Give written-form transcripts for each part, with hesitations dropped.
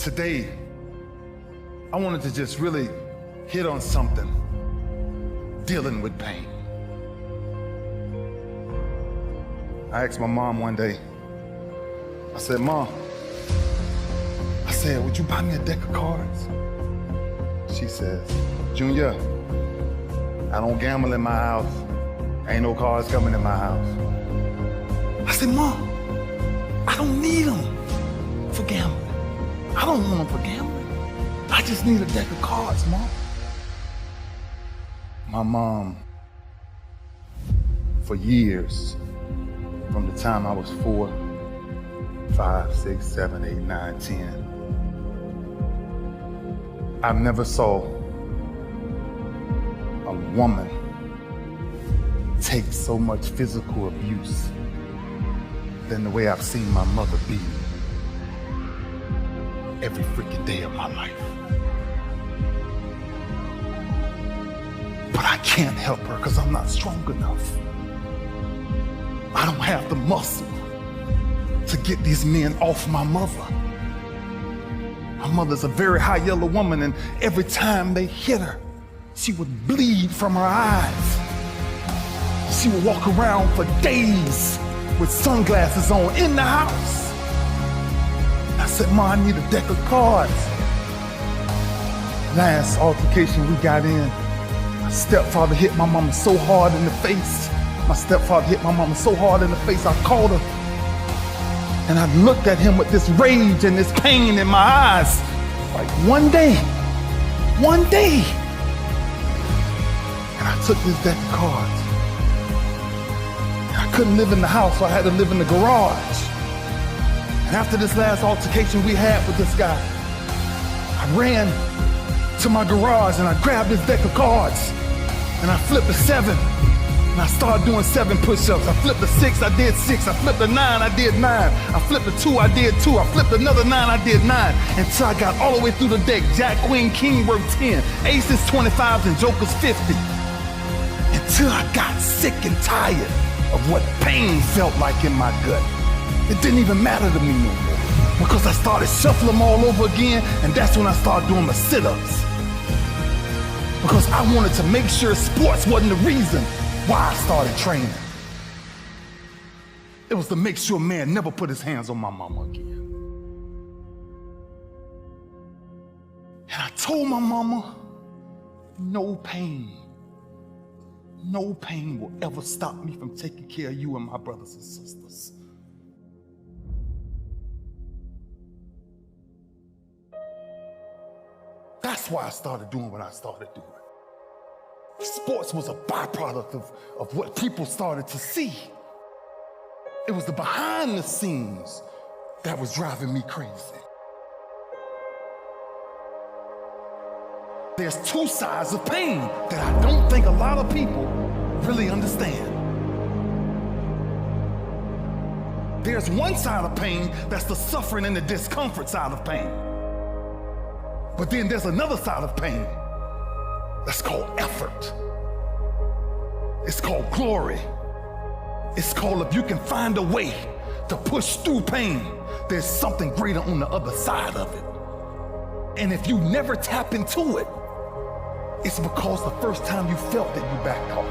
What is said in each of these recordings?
Today, I wanted to just really hit on something, dealing with pain. I asked my mom one day, I said, Mom, would you buy me a deck of cards? She says, Junior, I don't gamble in my house. Ain't no cards coming in my house. I said, Mom, I don't need them for gambling. I don't want them for gambling. I just need a deck of cards, Mom. My mom, for years, from the time I was 4, 5, 6, 7, 8, 9, 10, I never saw a woman take so much physical abuse than the way I've seen my mother be every freaking day of my life. But I can't help her because I'm not strong enough. I don't have the muscle to get these men off my mother. My mother's a very high yellow woman, and every time they hit her, she would bleed from her eyes. She would walk around for days with sunglasses on in the house. I said, Ma, I need a deck of cards. Last altercation we got in, my stepfather hit my mama so hard in the face. My stepfather hit my mama so hard in the face, I called her. And I looked at him with this rage and this pain in my eyes. Like one day, and I took this deck of cards. And I couldn't live in the house, so I had to live in the garage. And after this last altercation we had with this guy, I ran to my garage and I grabbed this deck of cards and I flipped a 7 and I started doing 7 push-ups. I flipped a 6, I did 6. I flipped a 9, I did 9. I flipped a 2, I did 2. I flipped another 9, I did 9. Until I got all the way through the deck. Jack, Queen, King worked 10. Aces, 25s, and Jokers, 50. Until I got sick and tired of what pain felt like in my gut. It didn't even matter to me no more because I started shuffling them all over again, and that's when I started doing my sit-ups. Because I wanted to make sure sports wasn't the reason why I started training. It was to make sure man never put his hands on my mama again. And I told my mama, no pain will ever stop me from taking care of you and my brothers and sisters. That's why I started doing what I started doing. Sports was a byproduct of what people started to see. It was the behind the scenes that was driving me crazy. There's 2 sides of pain that I don't think a lot of people really understand. There's one side of pain that's the suffering and the discomfort side of pain. But then there's another side of pain that's called effort. It's called glory. It's called if you can find a way to push through pain, there's something greater on the other side of it. And if you never tap into it, it's because the first time you felt that you backed off.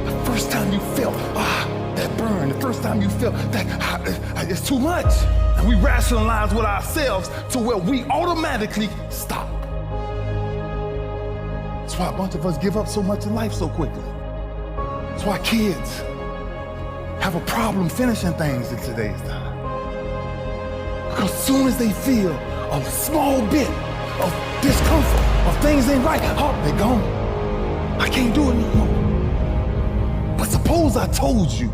The first time you felt, that burn. The first time you felt that it's too much. And we rationalize with ourselves to where we automatically stop. That's why a bunch of us give up so much in life so quickly. That's why kids have a problem finishing things in today's time. Because as soon as they feel a small bit of discomfort, or things ain't right, they're gone. I can't do it no more. But suppose I told you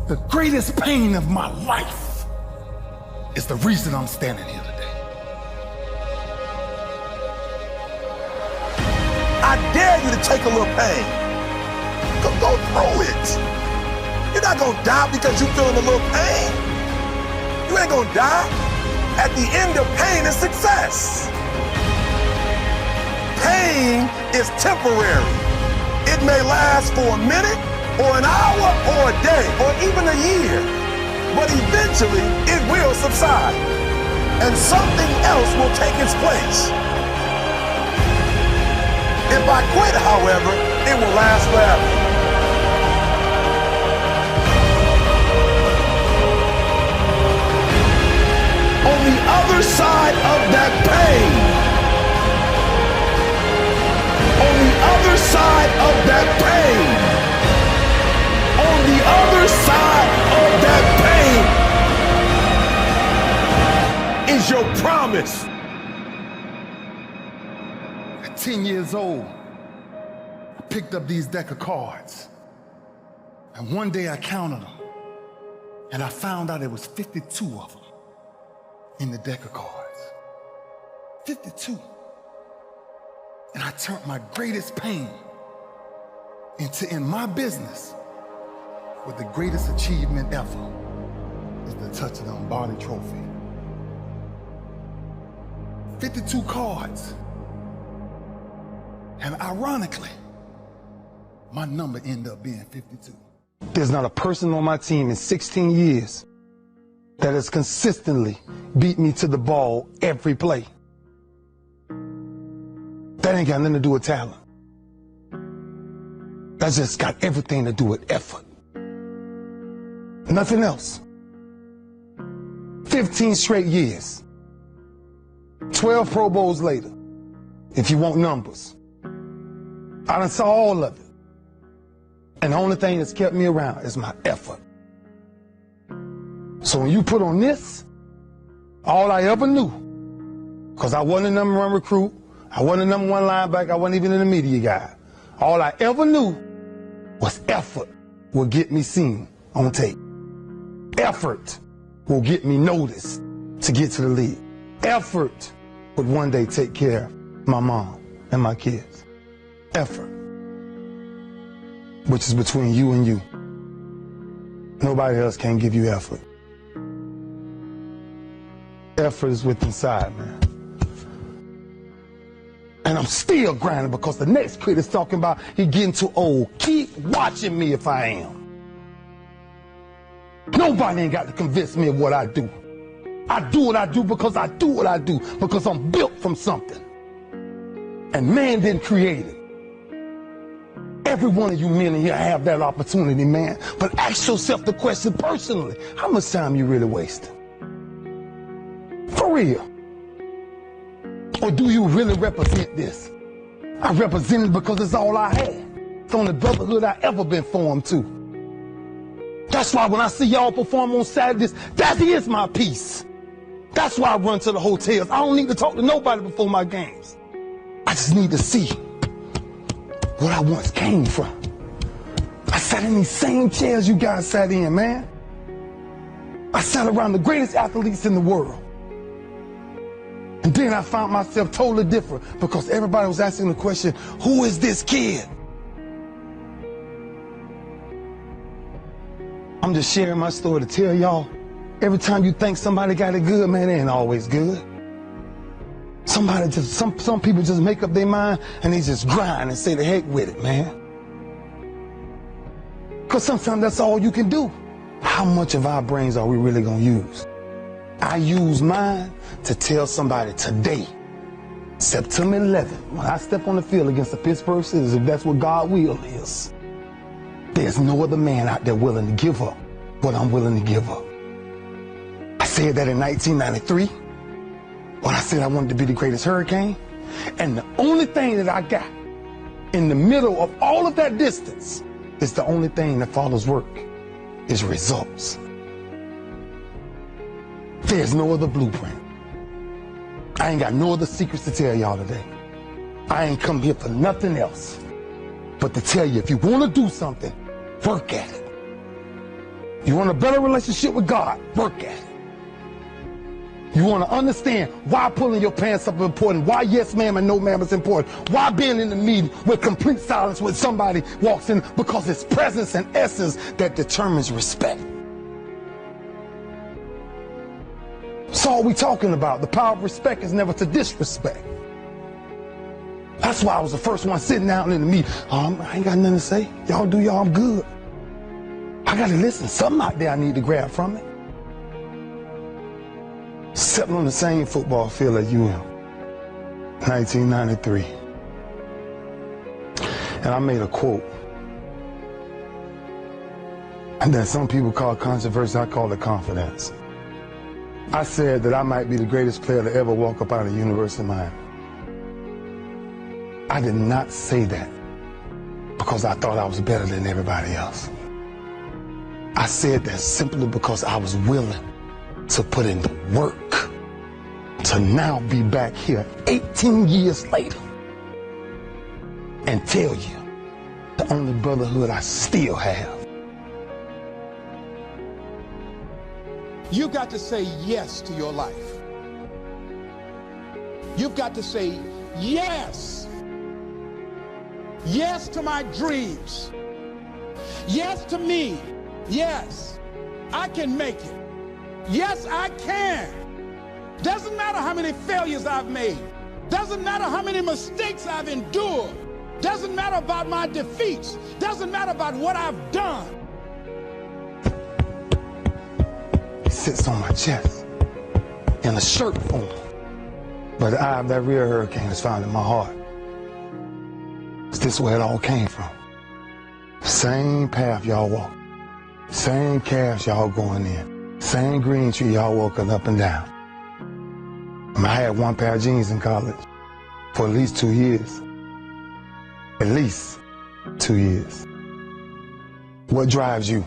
the greatest pain of my life is the reason I'm standing here today. I dare you to take a little pain. Go through it. You're not gonna die because you're feeling a little pain. You ain't gonna die. At the end of pain is success. Pain is temporary. It may last for a minute, or an hour, or a day, or even a year, but eventually it will subside. and something else will take its place. If I quit, however, it will last forever. On the other side of that pain, on the other side of that pain, on the other side of that pain is your promise. At 10 years old, I picked up these deck of cards. And one day I counted them. And I found out there was 52 of them in the deck of cards. 52. And I turned my greatest pain into, in my business, with the greatest achievement ever is the touch of the Lombardi Trophy. 52 cards. And ironically, my number ended up being 52. There's not a person on my team in 16 years that has consistently beat me to the ball every play. That ain't got nothing to do with talent. That's just got everything to do with effort. Nothing else. 15 straight years. 12 Pro Bowls later, if you want numbers. I done saw all of it. And the only thing that's kept me around is my effort. So when you put on this, all I ever knew, because I wasn't a number one recruit, I wasn't a number one linebacker, I wasn't even in the media guy. All I ever knew was effort will get me seen on tape. Effort will get me noticed to get to the league. Effort would one day take care of my mom and my kids. Effort, which is between you and you. Nobody else can give you effort. Effort is within inside, man. And I'm still grinding because the next kid is talking about he getting too old. Keep watching me if I am. Nobody ain't got to convince me of what I do. I do what I do because I do what I do, because I'm built from something. And man didn't create it. Every one of you men in here have that opportunity, man. But ask yourself the question personally, how much time you really wasting? For real. Or do you really represent this? I represent it because it's all I had. It's the only brotherhood I ever been formed to. That's why when I see y'all perform on Saturdays, that is my peace. That's why I run to the hotels. I don't need to talk to nobody before my games. I just need to see what I once came from. I sat in these same chairs you guys sat in, man. I sat around the greatest athletes in the world. And then I found myself totally different because everybody was asking the question, who is this kid? I'm just sharing my story to tell y'all, every time you think somebody got it good, man, it ain't always good. Somebody just, some people just make up their mind and they just grind and say the heck with it, man. Because sometimes that's all you can do. How much of our brains are we really gonna use? I use mine to tell somebody today, September 11th, when I step on the field against the Pittsburgh Steelers, if that's what God's will is, there's no other man out there willing to give up what I'm willing to give up. I said that in 1993, when I said I wanted to be the greatest Hurricane, and the only thing that I got in the middle of all of that distance is the only thing that follows work, is results. There's no other blueprint. I ain't got no other secrets to tell y'all today. I ain't come here for nothing else but to tell you, if you want to do something, work at it. You want a better relationship with God, work at it. You want to understand why pulling your pants up is important, why yes ma'am and no ma'am is important, why being in the meeting with complete silence when somebody walks in, because it's presence and essence that determines respect. That's all we talking about. The power of respect is never to disrespect. That's why I was the first one sitting down in the meeting. I ain't got nothing to say. Y'all do y'all, I'm good. I got to listen. Something out there I need to grab from it. Stepping on the same football field as UM, 1993. And I made a quote that some people call controversial, I call it confidence. I said that I might be the greatest player to ever walk up out of the University of Miami. I did not say that because I thought I was better than everybody else. I said that simply because I was willing to put in the work to now be back here 18 years later and tell you the only brotherhood I still have. You've got to say yes to your life. You've got to say yes. Yes to my dreams. Yes to me. Yes, I can make it. Yes, I can. Doesn't matter how many failures I've made. Doesn't matter how many mistakes I've endured. Doesn't matter about my defeats. Doesn't matter about what I've done. It sits on my chest in a shirt form. But the eye of that real hurricane is found in my heart. Is this where it all came from? Same path y'all walk. Same calves y'all going in. Same green tree y'all walking up and down. I had one pair of jeans in college for at least 2 years. At least 2 years. What drives you?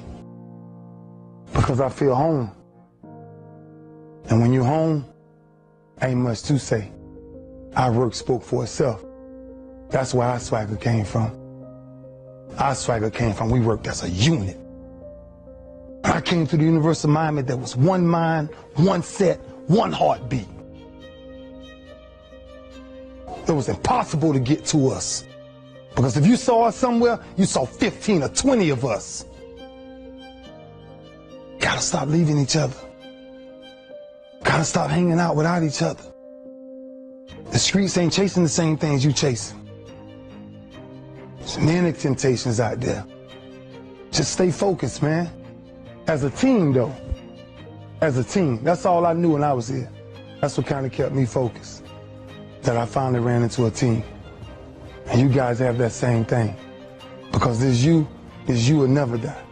Because I feel home. And when you're home, ain't much to say. Our work spoke for itself. That's where our swagger came from. Our swagger came from, we worked as a unit. I came to the University of Miami, there was one mind, one set, one heartbeat. It was impossible to get to us. Because if you saw us somewhere, you saw 15 or 20 of us. Gotta stop leaving each other. Gotta stop hanging out without each other. The streets ain't chasing the same things you chasing. There's many temptations out there. Just stay focused, man. As a team, though. As a team. That's all I knew when I was here. That's what kind of kept me focused. That I finally ran into a team. And you guys have that same thing. Because this you will never die.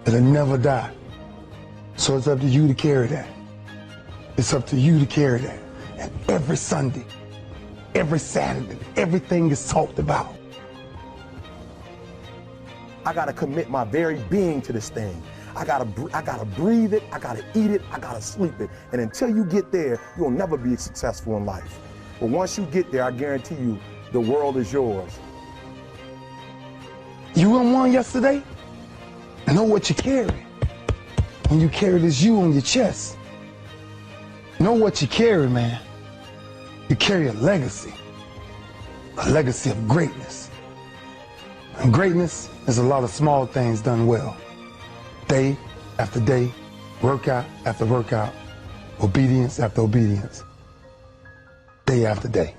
It'll never die. So it's up to you to carry that. It's up to you to carry that. And every Sunday, every Saturday, everything is talked about. I gotta commit my very being to this thing. I gotta breathe it, I gotta eat it, I gotta sleep it. And until you get there, you'll never be successful in life. But once you get there, I guarantee you, the world is yours. You won yesterday? Know what you carry. When you carry this you on your chest. Know what you carry, man. You carry a legacy of greatness. And greatness is a lot of small things done well. Day after day, workout after workout, obedience after obedience, day after day.